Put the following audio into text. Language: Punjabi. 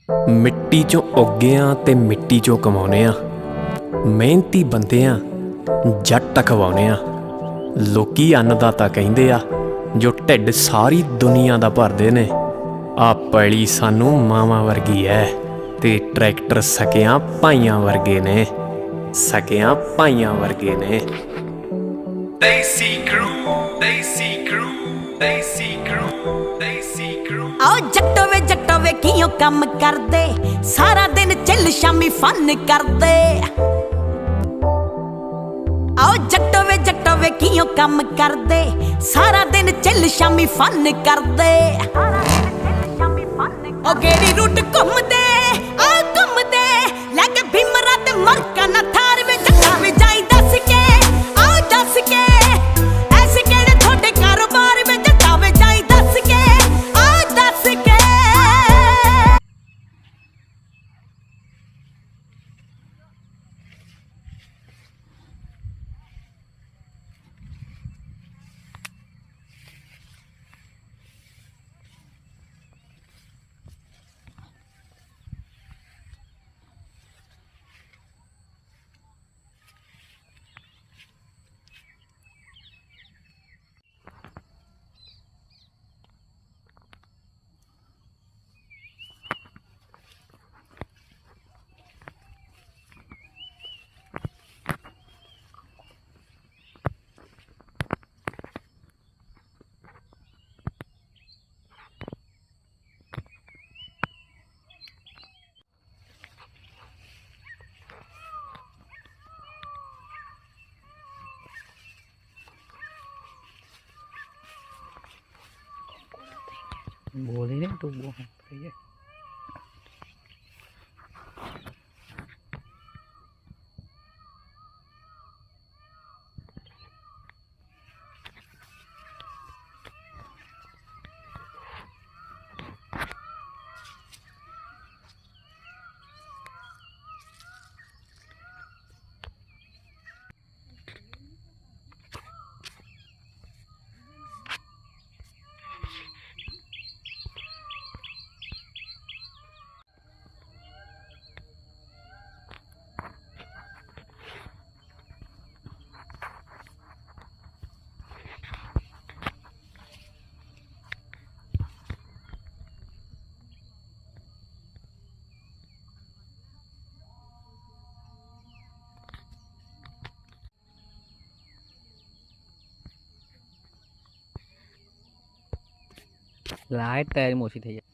ਮਿੱਟੀ ਚੋਂ ਉੱਗੇ ਆਂ ਤੇ ਮਿੱਟੀ ਚੋਂ ਕਮਾਉਨੇ ਆ। ਮਿਹਨਤੀ ਬੰਦੇ ਆ, ਜੱਟ ਖਵਾਉਨੇ ਆ। ਲੋਕੀ ਅੰਨਦਾਤਾ ਕਹਿੰਦੇ ਆ, ਜੋ ਢਿੱਡ ਸਾਰੀ ਦੁਨੀਆ ਦਾ ਭਰਦੇ ਨੇ। ਆ ਪੈਲੀ ਸਾਨੂੰ ਮਾਵਾਂ ਵਰਗੀ ਐ ਤੇ ਟਰੈਕਟਰ ਸਕਿਆਂ ਭਾਈਆਂ ਵਰਗੇ ਨੇ, ਸਕਿਆਂ ਭਾਈਆਂ ਵਰਗੇ ਨੇ। ਦੇਸੀ ਕਰੂ, ਦੇਸੀ ਕਰੂ, ਦੇਸੀ ਕਰੂ, ਦੇਸੀ ਕਰੂ। ਆਓ ਜੱਟੋ ਵੇ ਕਿਉਂ ਕੰਮ ਕਰਦੇ, ਸਾਰਾ ਦਿਨ ਚੱਲ ਸ਼ਾਮੀ ਫਨ ਕਰਦੇ। ਆਓ ਜੱਟੋ ਵੇ ਕਿਉਂ ਕੰਮ ਕਰਦੇ, ਸਾਰਾ ਦਿਨ ਚੱਲ ਸ਼ਾਮੀ ਫਨ ਕਰਦੇ। ਉਹ ਗੇੜੀ ਰੂਟ ਘੁੰਮਦੇ ਆ ਘੁੰਮਦੇ, ਲੈ ਕੇ ਭੀਮਰਾ ਤੇ ਮਰਕਾ ਨਾ ਥਾਰ ਵੇ ਜੱਟਾ ਵੇ ਜਾਈ ਦੱਸ ਕੇ, ਆਓ ਦੱਸ ਕੇ ਐਸੇ ਕਿਹੜੇ ਤੁਹਾਡੇ ਕਾਰੋਬਾਰ ਵੇ ਜੱਟਾ ਵੇ ਜਾਈ ਦੱਸ ਕੇ, ਆਓ ਦੱਸ ਕੇ। बोल ही नहीं तो वो सही है। लाइट टायर मोची થઈ જાય।